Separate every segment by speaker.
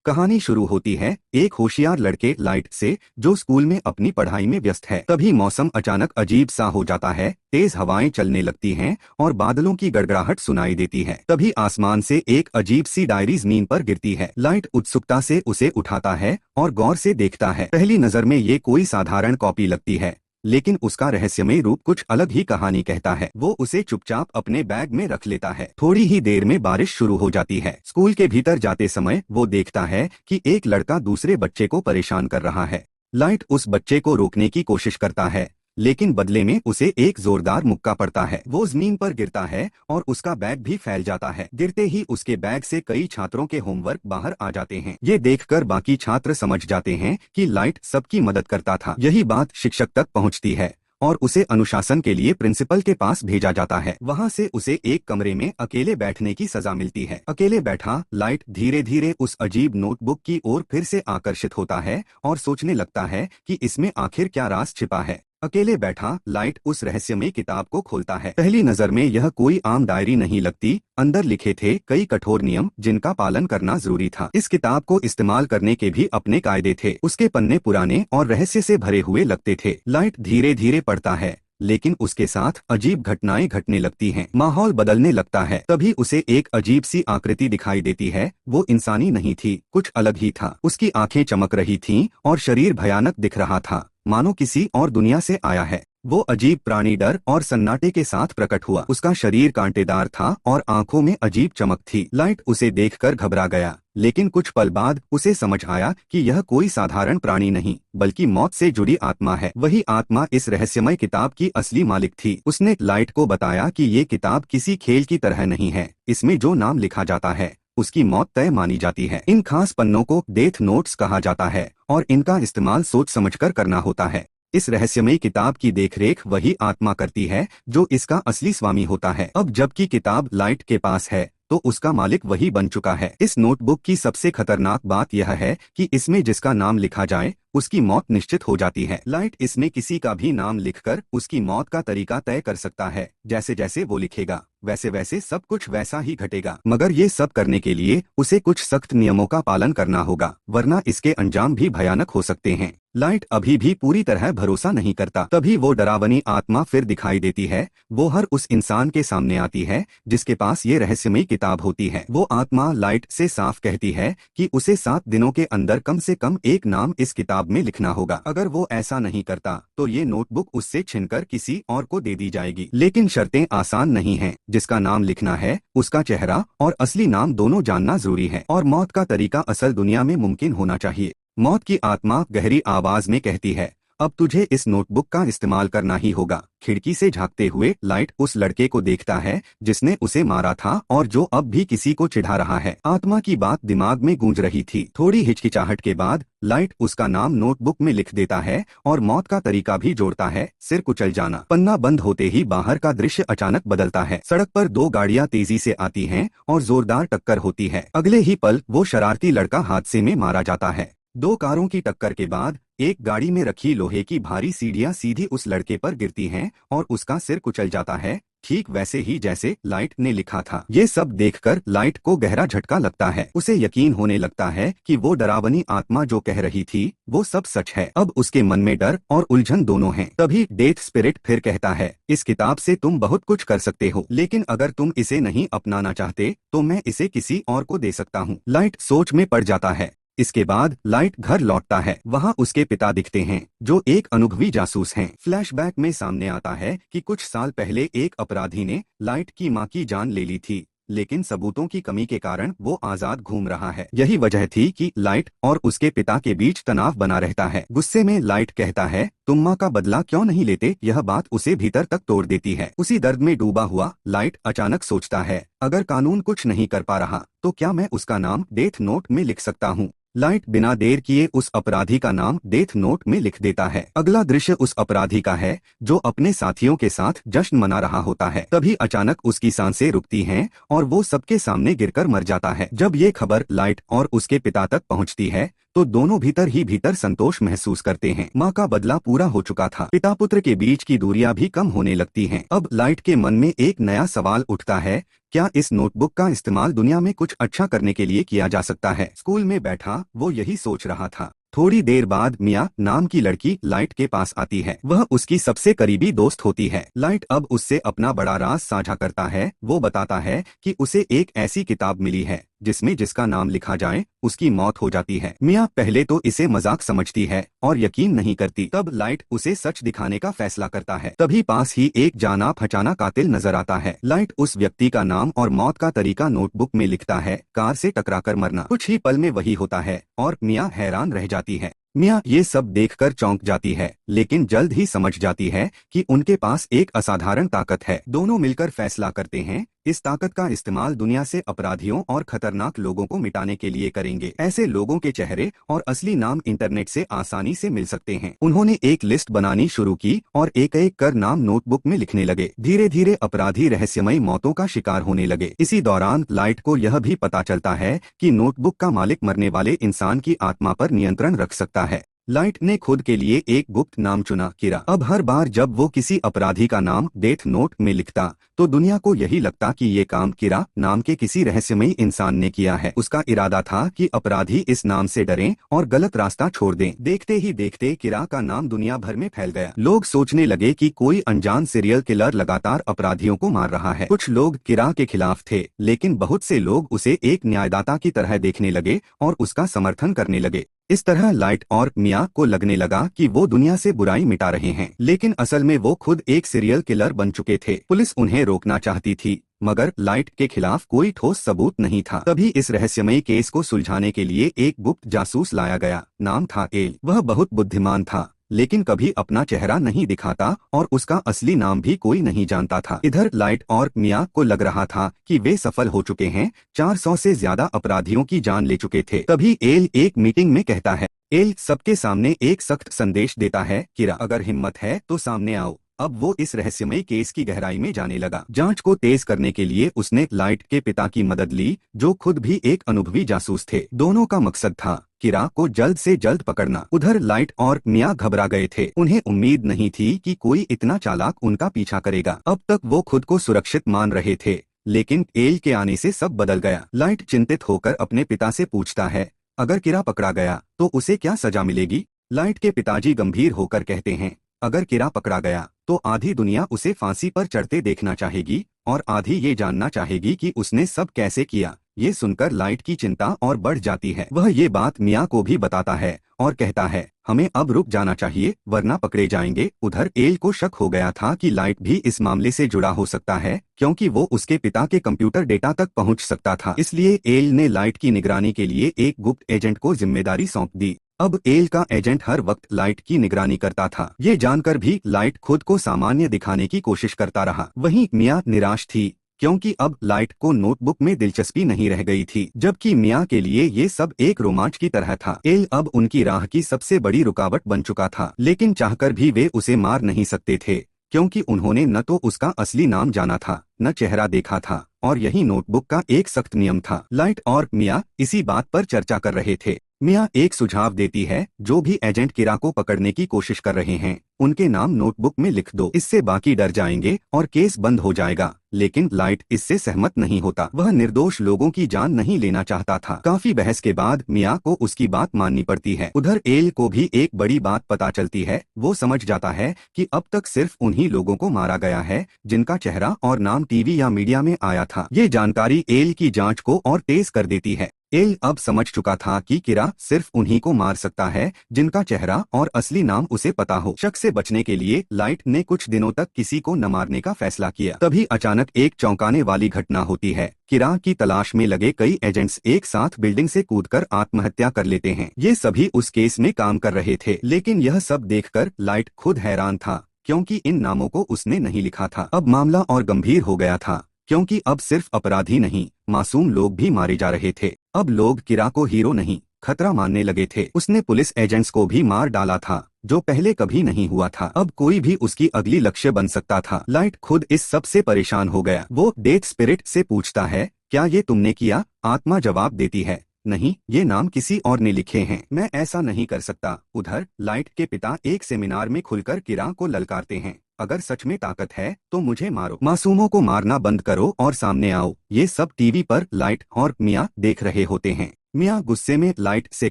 Speaker 1: कहानी शुरू होती है एक होशियार लड़के लाइट से, जो स्कूल में अपनी पढ़ाई में व्यस्त है। तभी मौसम अचानक अजीब सा हो जाता है, तेज हवाएं चलने लगती हैं और बादलों की गड़गड़ाहट सुनाई देती है। तभी आसमान से एक अजीब सी डायरी जमीन पर गिरती है। लाइट उत्सुकता से उसे उठाता है और गौर से देखता है। पहली नजर में ये कोई साधारण कॉपी लगती है, लेकिन उसका रहस्यमय रूप कुछ अलग ही कहानी कहता है। वो उसे चुपचाप अपने बैग में रख लेता है। थोड़ी ही देर में बारिश शुरू हो जाती है। स्कूल के भीतर जाते समय वो देखता है कि एक लड़का दूसरे बच्चे को परेशान कर रहा है। लाइट उस बच्चे को रोकने की कोशिश करता है, लेकिन बदले में उसे एक जोरदार मुक्का पड़ता है। वो जमीन पर गिरता है और उसका बैग भी फैल जाता है। गिरते ही उसके बैग से कई छात्रों के होमवर्क बाहर आ जाते हैं। ये देखकर बाकी छात्र समझ जाते हैं कि लाइट सबकी मदद करता था। यही बात शिक्षक तक पहुंचती है और उसे अनुशासन के लिए प्रिंसिपल के पास भेजा जाता है। वहां से उसे एक कमरे में अकेले बैठने की सजा मिलती है। अकेले बैठा लाइट धीरे धीरे उस अजीब नोटबुक की ओर फिर से आकर्षित होता है और सोचने लगता है कि इसमें आखिर क्या राज छिपा है। अकेले बैठा लाइट उस रहस्यमय किताब को खोलता है। पहली नजर में यह कोई आम डायरी नहीं लगती। अंदर लिखे थे कई कठोर नियम जिनका पालन करना जरूरी था। इस किताब को इस्तेमाल करने के भी अपने कायदे थे। उसके पन्ने पुराने और रहस्य से भरे हुए लगते थे। लाइट धीरे धीरे पढ़ता है, लेकिन उसके साथ अजीब घटनाएं घटने लगती हैं। माहौल बदलने लगता है। तभी उसे एक अजीब सी आकृति दिखाई देती है। वो इंसानी नहीं थी, कुछ अलग ही था। उसकी आंखें चमक रही थीं और शरीर भयानक दिख रहा था, मानो किसी और दुनिया से आया है। वो अजीब प्राणी डर और सन्नाटे के साथ प्रकट हुआ। उसका शरीर कांटेदार था और आंखों में अजीब चमक थी। लाइट उसे देखकर घबरा गया, लेकिन कुछ पल बाद उसे समझ आया कि यह कोई साधारण प्राणी नहीं, बल्कि मौत से जुड़ी आत्मा है। वही आत्मा इस रहस्यमय किताब की असली मालिक थी। उसने लाइट को बताया कि ये किताब किसी खेल की तरह नहीं है। इसमें जो नाम लिखा जाता है उसकी मौत तय मानी जाती है। इन खास पन्नों को डेथ नोट्स कहा जाता है और इनका इस्तेमाल सोच समझकर करना होता है। इस रहस्यमय किताब की देखरेख वही आत्मा करती है जो इसका असली स्वामी होता है। अब जबकि किताब लाइट के पास है, तो उसका मालिक वही बन चुका है। इस नोटबुक की सबसे खतरनाक बात यह है कि इसमें जिसका नाम लिखा जाए उसकी मौत निश्चित हो जाती है। लाइट इसमें किसी का भी नाम लिखकर उसकी मौत का तरीका तय कर सकता है। जैसे जैसे वो लिखेगा वैसे वैसे सब कुछ वैसा ही घटेगा। मगर ये सब करने के लिए उसे कुछ सख्त नियमों का पालन करना होगा, वरना इसके अंजाम भी भयानक हो सकते हैं। लाइट अभी भी पूरी तरह भरोसा नहीं करता। तभी वो डरावनी आत्मा फिर दिखाई देती है। वो हर उस इंसान के सामने आती है जिसके पास ये रहस्यमय किताब होती है। वो आत्मा लाइट से साफ कहती है कि उसे 7 दिनों के अंदर कम से कम एक नाम इस किताब में लिखना होगा। अगर वो ऐसा नहीं करता तो ये नोटबुक उससे छिनकर किसी और को दे दी जाएगी। लेकिन शर्तें आसान नहीं हैं। जिसका नाम लिखना है उसका चेहरा और असली नाम दोनों जानना जरूरी है, और मौत का तरीका असल दुनिया में मुमकिन होना चाहिए। मौत की आत्मा गहरी आवाज में कहती है, अब तुझे इस नोटबुक का इस्तेमाल करना ही होगा। खिड़की से झांकते हुए लाइट उस लड़के को देखता है जिसने उसे मारा था और जो अब भी किसी को चिढ़ा रहा है। आत्मा की बात दिमाग में गूंज रही थी। थोड़ी हिचकिचाहट के बाद लाइट उसका नाम नोटबुक में लिख देता है और मौत का तरीका भी जोड़ता है, सिर कुचल जाना। पन्ना बंद होते ही बाहर का दृश्य अचानक बदलता है। सड़क पर 2 गाड़ियां तेजी से आती हैं और जोरदार टक्कर होती है। अगले ही पल वो शरारती लड़का हादसे में मारा जाता है। 2 कारों की टक्कर के बाद एक गाड़ी में रखी लोहे की भारी सीढ़ियां सीधी उस लड़के पर गिरती हैं और उसका सिर कुचल जाता है, ठीक वैसे ही जैसे लाइट ने लिखा था। ये सब देखकर लाइट को गहरा झटका लगता है। उसे यकीन होने लगता है कि वो डरावनी आत्मा जो कह रही थी वो सब सच है। अब उसके मन में डर और उलझन दोनों हैं। तभी डेथ स्पिरिट फिर कहता है, इस किताब से तुम बहुत कुछ कर सकते हो, लेकिन अगर तुम इसे नहीं अपनाना चाहते तो मैं इसे किसी और को दे सकता हूँ। लाइट सोच में पड़ जाता है। इसके बाद लाइट घर लौटता है। वहाँ उसके पिता दिखते हैं जो एक अनुभवी जासूस हैं। फ्लैशबैक में सामने आता है कि कुछ साल पहले एक अपराधी ने लाइट की मां की जान ले ली थी, लेकिन सबूतों की कमी के कारण वो आजाद घूम रहा है। यही वजह थी कि लाइट और उसके पिता के बीच तनाव बना रहता है। गुस्से में लाइट कहता है, तुम माँ का बदला क्यों नहीं लेते? यह बात उसे भीतर तक तोड़ देती है। उसी दर्द में डूबा हुआ लाइट अचानक सोचता है, अगर कानून कुछ नहीं कर पा रहा तो क्या मैं उसका नाम डेथ नोट में लिख सकता हूँ? लाइट बिना देर किए उस अपराधी का नाम डेथ नोट में लिख देता है। अगला दृश्य उस अपराधी का है जो अपने साथियों के साथ जश्न मना रहा होता है। तभी अचानक उसकी सांसें रुकती हैं और वो सबके सामने गिरकर मर जाता है। जब ये खबर लाइट और उसके पिता तक पहुंचती है तो दोनों भीतर ही भीतर संतोष महसूस करते हैं। माँ का बदला पूरा हो चुका था, पिता पुत्र के बीच की दूरियां भी कम होने लगती हैं। अब लाइट के मन में एक नया सवाल उठता है, क्या इस नोटबुक का इस्तेमाल दुनिया में कुछ अच्छा करने के लिए किया जा सकता है? स्कूल में बैठा वो यही सोच रहा था। थोड़ी देर बाद मिया नाम की लड़की लाइट के पास आती है। वह उसकी सबसे करीबी दोस्त होती है। लाइट अब उससे अपना बड़ा राज साझा करता है। वो बताता है कि उसे एक ऐसी किताब मिली है जिसमें जिसका नाम लिखा जाए उसकी मौत हो जाती है। मिया पहले तो इसे मजाक समझती है और यकीन नहीं करती। तब लाइट उसे सच दिखाने का फैसला करता है। तभी पास ही एक जाना पहचाना कातिल नजर आता है। लाइट उस व्यक्ति का नाम और मौत का तरीका नोटबुक में लिखता है, कार से टकराकर मरना। कुछ ही पल में वही होता है और मिया हैरान रह जाती है। मिया ये सब देखकर चौंक जाती है, लेकिन जल्द ही समझ जाती है कि उनके पास एक असाधारण ताकत है। दोनों मिलकर फैसला करते हैं, इस ताकत का इस्तेमाल दुनिया से अपराधियों और खतरनाक लोगों को मिटाने के लिए करेंगे। ऐसे लोगों के चेहरे और असली नाम इंटरनेट से आसानी से मिल सकते हैं। उन्होंने एक लिस्ट बनानी शुरू की और एक एक कर नाम नोटबुक में लिखने लगे। धीरे धीरे अपराधी रहस्यमयी मौतों का शिकार होने लगे। इसी दौरान लाइट को यह भी पता चलता है कि नोटबुक का मालिक मरने वाले इंसान की आत्मा पर नियंत्रण रख सकता है। लाइट ने खुद के लिए एक गुप्त नाम चुना, किरा। अब हर बार जब वो किसी अपराधी का नाम डेथ नोट में लिखता तो दुनिया को यही लगता कि ये काम किरा नाम के किसी रहस्यमयी इंसान ने किया है। उसका इरादा था कि अपराधी इस नाम से डरें और गलत रास्ता छोड़ दें। देखते ही देखते किरा का नाम दुनिया भर में फैल गया। लोग सोचने लगे कि कोई अनजान सीरियल किलर लगातार अपराधियों को मार रहा है। कुछ लोग किरा के खिलाफ थे, लेकिन बहुत से लोग उसे एक न्यायदाता की तरह देखने लगे और उसका समर्थन करने लगे। इस तरह लाइट और मिया को लगने लगा कि वो दुनिया से बुराई मिटा रहे हैं, लेकिन असल में वो खुद एक सीरियल किलर बन चुके थे। पुलिस उन्हें रोकना चाहती थी, मगर लाइट के खिलाफ कोई ठोस सबूत नहीं था। तभी इस रहस्यमयी केस को सुलझाने के लिए एक गुप्त जासूस लाया गया। नाम था एल। वह बहुत बुद्धिमान था, लेकिन कभी अपना चेहरा नहीं दिखाता और उसका असली नाम भी कोई नहीं जानता था। इधर लाइट और मिया को लग रहा था कि वे सफल हो चुके हैं, 400 से ज्यादा अपराधियों की जान ले चुके थे। तभी एल एक मीटिंग में कहता है। एल सबके सामने एक सख्त संदेश देता है, किरा अगर हिम्मत है तो सामने आओ। अब वो इस रहस्यमयी केस की गहराई में जाने लगा। जांच को तेज करने के लिए उसने लाइट के पिता की मदद ली, जो खुद भी एक अनुभवी जासूस थे। दोनों का मकसद था किरा को जल्द से जल्द पकड़ना। उधर लाइट और मिया घबरा गए थे। उन्हें उम्मीद नहीं थी कि कोई इतना चालाक उनका पीछा करेगा। अब तक वो खुद को सुरक्षित मान रहे थे, लेकिन एल के आने से सब बदल गया। लाइट चिंतित होकर अपने पिता से पूछता है, अगर किरा पकड़ा गया तो उसे क्या सजा मिलेगी? लाइट के पिताजी गंभीर होकर कहते हैं, अगर किरा पकड़ा गया तो आधी दुनिया उसे फांसी पर चढ़ते देखना चाहेगी और आधी ये जानना चाहेगी कि उसने सब कैसे किया। ये सुनकर लाइट की चिंता और बढ़ जाती है। वह ये बात मिया को भी बताता है और कहता है, हमें अब रुक जाना चाहिए वरना पकड़े जाएंगे। उधर एल को शक हो गया था कि लाइट भी इस मामले से जुड़ा हो सकता है, क्योंकि वो उसके पिता के कंप्यूटर डेटा तक पहुंच सकता था। इसलिए एल ने लाइट की निगरानी के लिए एक गुप्त एजेंट को जिम्मेदारी सौंप दी। अब एल का एजेंट हर वक्त लाइट की निगरानी करता था। ये जानकर भी लाइट खुद को सामान्य दिखाने की कोशिश करता रहा। वहीं मिया निराश थी, क्योंकि अब लाइट को नोटबुक में दिलचस्पी नहीं रह गई थी, जबकि मिया के लिए ये सब एक रोमांच की तरह था। एल अब उनकी राह की सबसे बड़ी रुकावट बन चुका था, लेकिन चाहकर भी वे उसे मार नहीं सकते थे, क्योंकि उन्होंने न तो उसका असली नाम जाना था, न चेहरा देखा था, और यही नोटबुक का एक सख्त नियम था। लाइट और मिया इसी बात पर चर्चा कर रहे थे। मिया एक सुझाव देती है, जो भी एजेंट किरा को पकड़ने की कोशिश कर रहे हैं उनके नाम नोटबुक में लिख दो, इससे बाकी डर जाएंगे और केस बंद हो जाएगा। लेकिन लाइट इससे सहमत नहीं होता। वह निर्दोष लोगों की जान नहीं लेना चाहता था। काफी बहस के बाद मिया को उसकी बात माननी पड़ती है। उधर एल को भी एक बड़ी बात पता चलती है। वो समझ जाता है कि अब तक सिर्फ उन्हीं लोगों को मारा गया है जिनका चेहरा और नाम टीवी या मीडिया में आया था। ये जानकारी एल की जांच को और तेज कर देती है। एल अब समझ चुका था कि किरा सिर्फ उन्हीं को मार सकता है जिनका चेहरा और असली नाम उसे पता हो। शक से बचने के लिए लाइट ने कुछ दिनों तक किसी को न मारने का फैसला किया। तभी अचानक एक चौंकाने वाली घटना होती है। किरा की तलाश में लगे कई एजेंट्स एक साथ बिल्डिंग से कूदकर आत्महत्या कर लेते हैं। ये सभी उस केस में काम कर रहे थे, लेकिन यह सब देखकर लाइट खुद हैरान था, क्योंकि इन नामों को उसने नहीं लिखा था। अब मामला और गंभीर हो गया था, क्योंकि अब सिर्फ अपराधी नहीं, मासूम लोग भी मारे जा रहे थे। अब लोग किरा को हीरो नहीं, खतरा मानने लगे थे। उसने पुलिस एजेंट्स को भी मार डाला था, जो पहले कभी नहीं हुआ था। अब कोई भी उसकी अगली लक्ष्य बन सकता था। लाइट खुद इस सब से परेशान हो गया। वो डेथ स्पिरिट से पूछता है, क्या ये तुमने किया? आत्मा जवाब देती है, नहीं, ये नाम किसी और ने लिखे हैं, मैं ऐसा नहीं कर सकता। उधर लाइट के पिता एक सेमिनार में खुलकर किरा को ललकारते हैं, अगर सच में ताकत है तो मुझे मारो, मासूमों को मारना बंद करो और सामने आओ। ये सब टीवी पर लाइट और मिया देख रहे होते हैं। मिया गुस्से में लाइट से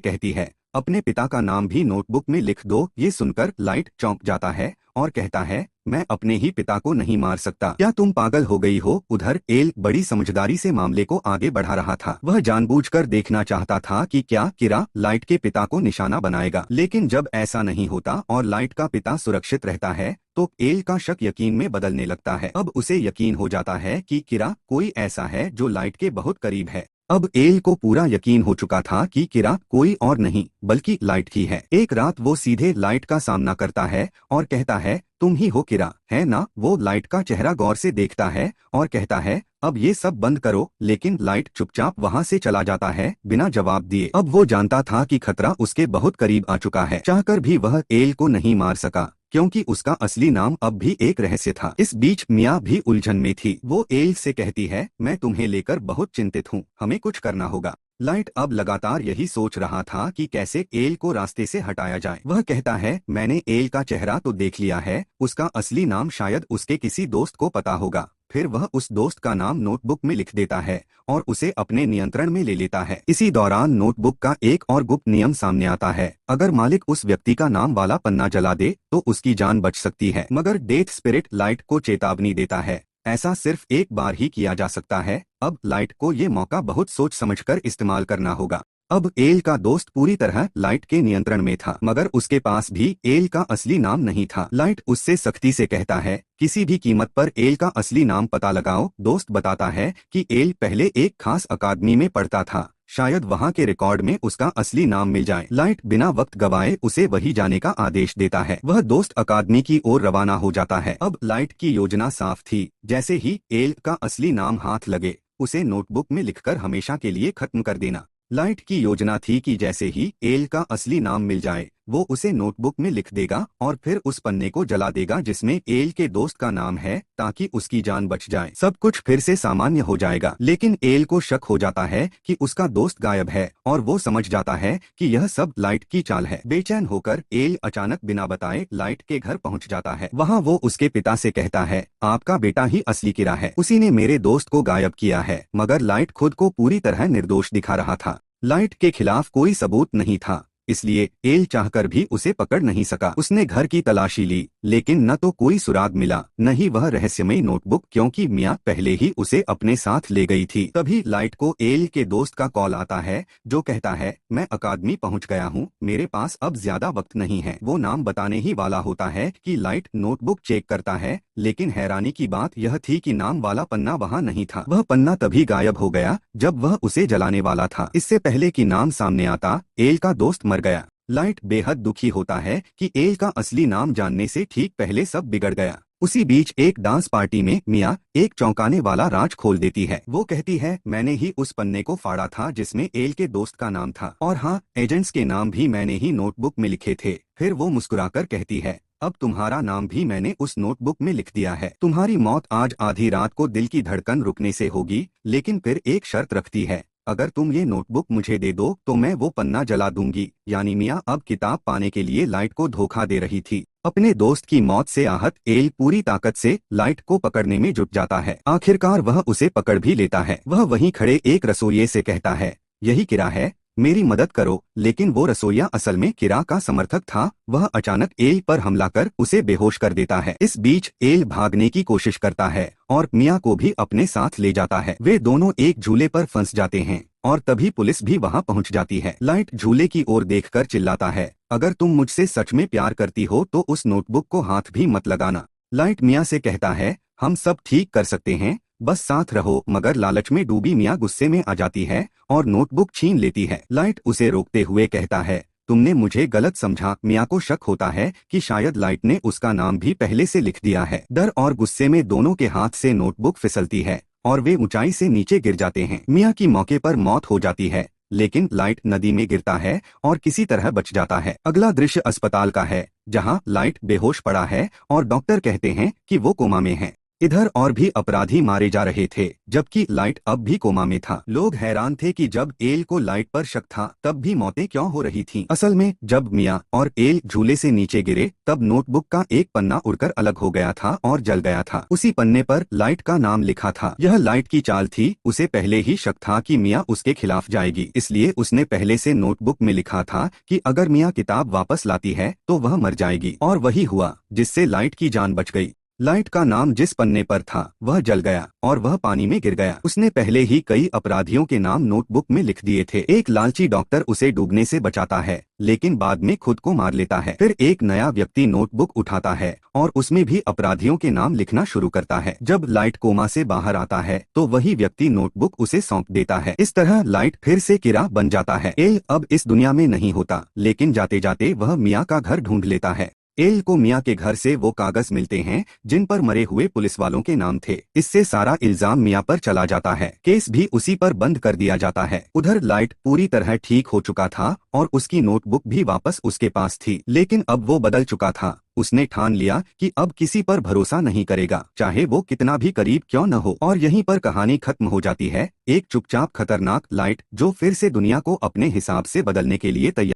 Speaker 1: कहती है, अपने पिता का नाम भी नोटबुक में लिख दो। ये सुनकर लाइट चौंक जाता है और कहता है, मैं अपने ही पिता को नहीं मार सकता, क्या तुम पागल हो गई हो। उधर एल बड़ी समझदारी से मामले को आगे बढ़ा रहा था। वह जानबूझकर देखना चाहता था कि क्या किरा लाइट के पिता को निशाना बनाएगा, लेकिन जब ऐसा नहीं होता और लाइट का पिता सुरक्षित रहता है तो एल का शक यकीन में बदलने लगता है। अब उसे यकीन हो जाता है कि किरा कोई ऐसा है जो लाइट के बहुत करीब है। अब एल को पूरा यकीन हो चुका था कि किरा कोई और नहीं बल्कि लाइट ही है। एक रात वो सीधे लाइट का सामना करता है और कहता है, तुम ही हो किरा, है ना। वो लाइट का चेहरा गौर से देखता है और कहता है, अब ये सब बंद करो। लेकिन लाइट चुपचाप वहाँ से चला जाता है बिना जवाब दिए। अब वो जानता था कि खतरा उसके बहुत करीब आ चुका है। चाहकर भी वह एल को नहीं मार सका क्योंकि उसका असली नाम अब भी एक रहस्य था। इस बीच मिया भी उलझन में थी। वो एल से कहती है, मैं तुम्हें लेकर बहुत चिंतित हूँ, हमें कुछ करना होगा। लाइट अब लगातार यही सोच रहा था कि कैसे एल को रास्ते से हटाया जाए। वह कहता है, मैंने एल का चेहरा तो देख लिया है, उसका असली नाम शायद उसके किसी दोस्त को पता होगा। फिर वह उस दोस्त का नाम नोटबुक में लिख देता है और उसे अपने नियंत्रण में ले लेता है। इसी दौरान नोटबुक का एक और गुप्त नियम सामने आता है, अगर मालिक उस व्यक्ति का नाम वाला पन्ना जला दे तो उसकी जान बच सकती है। मगर डेथ स्पिरिट लाइट को चेतावनी देता है, ऐसा सिर्फ एक बार ही किया जा सकता है। अब लाइट को ये मौका बहुत सोच समझकर इस्तेमाल करना होगा। अब एल का दोस्त पूरी तरह लाइट के नियंत्रण में था, मगर उसके पास भी एल का असली नाम नहीं था। लाइट उससे सख्ती से कहता है, किसी भी कीमत पर एल का असली नाम पता लगाओ। दोस्त बताता है कि एल पहले एक खास अकादमी में पढ़ता था, शायद वहाँ के रिकॉर्ड में उसका असली नाम मिल जाए। लाइट बिना वक्त गवाए उसे वही जाने का आदेश देता है। वह दोस्त अकादमी की ओर रवाना हो जाता है। अब लाइट की योजना साफ थी, जैसे ही एल का असली नाम हाथ लगे उसे नोटबुक में लिखकर हमेशा के लिए खत्म कर देना। लाइट की योजना थी कि जैसे ही एल का असली नाम मिल जाए वो उसे नोटबुक में लिख देगा और फिर उस पन्ने को जला देगा जिसमें एल के दोस्त का नाम है, ताकि उसकी जान बच जाए। सब कुछ फिर से सामान्य हो जाएगा। लेकिन एल को शक हो जाता है कि उसका दोस्त गायब है और वो समझ जाता है कि यह सब लाइट की चाल है। बेचैन होकर एल अचानक बिना बताए लाइट के घर पहुंच जाता है। वहाँ वो उसके पिता से कहता है, आपका बेटा ही असली किरा है, उसी ने मेरे दोस्त को गायब किया है। मगर लाइट खुद को पूरी तरह निर्दोष दिखा रहा था। लाइट के खिलाफ कोई सबूत नहीं था, इसलिए एल चाहकर भी उसे पकड़ नहीं सका। उसने घर की तलाशी ली, लेकिन न तो कोई सुराग मिला, न ही वह रहस्यमयी नोटबुक, क्योंकि मिया पहले ही उसे अपने साथ ले गई थी। तभी लाइट को एल के दोस्त का कॉल आता है, जो कहता है, मैं अकादमी पहुंच गया हूं, मेरे पास अब ज्यादा वक्त नहीं है। वो नाम बताने ही वाला होता है कि लाइट नोटबुक चेक करता है, लेकिन हैरानी की बात यह थी कि नाम वाला पन्ना वहाँ नहीं था। वह पन्ना तभी गायब हो गया जब वह उसे जलाने वाला था। इससे पहले कि नाम सामने आता, एल का दोस्त मर गया। लाइट बेहद दुखी होता है कि एल का असली नाम जानने से ठीक पहले सब बिगड़ गया। उसी बीच एक डांस पार्टी में मिया एक चौंकाने वाला राज खोल देती है। वो कहती है, मैंने ही उस पन्ने को फाड़ा था जिसमें एल के दोस्त का नाम था, और हाँ, एजेंट्स के नाम भी मैंने ही नोटबुक में लिखे थे। फिर वो मुस्कुराकर कहती है, अब तुम्हारा नाम भी मैंने उस नोटबुक में लिख दिया है। तुम्हारी मौत आज आधी रात को दिल की धड़कन रुकने से होगी, लेकिन फिर एक शर्त रखती है, अगर तुम ये नोटबुक मुझे दे दो तो मैं वो पन्ना जला दूंगी। यानी मिया अब किताब पाने के लिए लाइट को धोखा दे रही थी। अपने दोस्त की मौत से आहत एल पूरी ताकत से लाइट को पकड़ने में जुट जाता है। आखिरकार वह उसे पकड़ भी लेता है। वह वहीं खड़े एक रसोइये से कहता है, यही किरा है, मेरी मदद करो। लेकिन वो रसोइया असल में किरा का समर्थक था। वह अचानक एल पर हमला कर उसे बेहोश कर देता है। इस बीच एल भागने की कोशिश करता है और मिया को भी अपने साथ ले जाता है। वे दोनों एक झूले पर फंस जाते हैं और तभी पुलिस भी वहां पहुंच जाती है। लाइट झूले की ओर देखकर चिल्लाता है, अगर तुम मुझसे सच में प्यार करती हो तो उस नोटबुक को हाथ भी मत लगाना। लाइट मिया से कहता है, हम सब ठीक कर सकते हैं, बस साथ रहो। मगर लालच में डूबी मिया गुस्से में आ जाती है और नोटबुक छीन लेती है। लाइट उसे रोकते हुए कहता है, तुमने मुझे गलत समझा। मिया को शक होता है कि शायद लाइट ने उसका नाम भी पहले से लिख दिया है। डर और गुस्से में दोनों के हाथ से नोटबुक फिसलती है और वे ऊंचाई से नीचे गिर जाते हैं। मिया की मौके पर मौत हो जाती है, लेकिन लाइट नदी में गिरता है और किसी तरह बच जाता है। अगला दृश्य अस्पताल का है, जहां लाइट बेहोश पड़ा है और डॉक्टर कहते हैं कि वो कोमा में है। इधर और भी अपराधी मारे जा रहे थे, जबकि लाइट अब भी कोमा में था। लोग हैरान थे कि जब एल को लाइट पर शक था तब भी मौतें क्यों हो रही थीं। असल में जब मिया और एल झूले से नीचे गिरे तब नोटबुक का एक पन्ना उड़कर अलग हो गया था और जल गया था। उसी पन्ने पर लाइट का नाम लिखा था। यह लाइट की चाल थी। उसे पहले ही शक था कि मिया उसके खिलाफ जाएगी, इसलिए उसने पहले से नोटबुक में लिखा था कि अगर मिया किताब वापस लाती है तो वह मर जाएगी, और वही हुआ, जिससे लाइट की जान बच गई। लाइट का नाम जिस पन्ने पर था वह जल गया और वह पानी में गिर गया। उसने पहले ही कई अपराधियों के नाम नोटबुक में लिख दिए थे। एक लालची डॉक्टर उसे डूबने से बचाता है, लेकिन बाद में खुद को मार लेता है। फिर एक नया व्यक्ति नोटबुक उठाता है और उसमें भी अपराधियों के नाम लिखना शुरू करता है। जब लाइट कोमा से बाहर आता है तो वही व्यक्ति नोटबुक उसे सौंप देता है। इस तरह लाइट फिर से किरा बन जाता है। एल अब इस दुनिया में नहीं होता, लेकिन जाते जाते वह मिया का घर ढूंढ लेता है। एल को मिया के घर से वो कागज मिलते हैं जिन पर मरे हुए पुलिस वालों के नाम थे। इससे सारा इल्जाम मिया पर चला जाता है। केस भी उसी पर बंद कर दिया जाता है। उधर लाइट पूरी तरह ठीक हो चुका था और उसकी नोटबुक भी वापस उसके पास थी, लेकिन अब वो बदल चुका था। उसने ठान लिया कि अब किसी पर भरोसा नहीं करेगा, चाहे वो कितना भी करीब क्यों न हो। और यहीं पर कहानी खत्म हो जाती है। एक चुपचाप खतरनाक लाइट जो फिर से दुनिया को अपने हिसाब से बदलने के लिए तैयार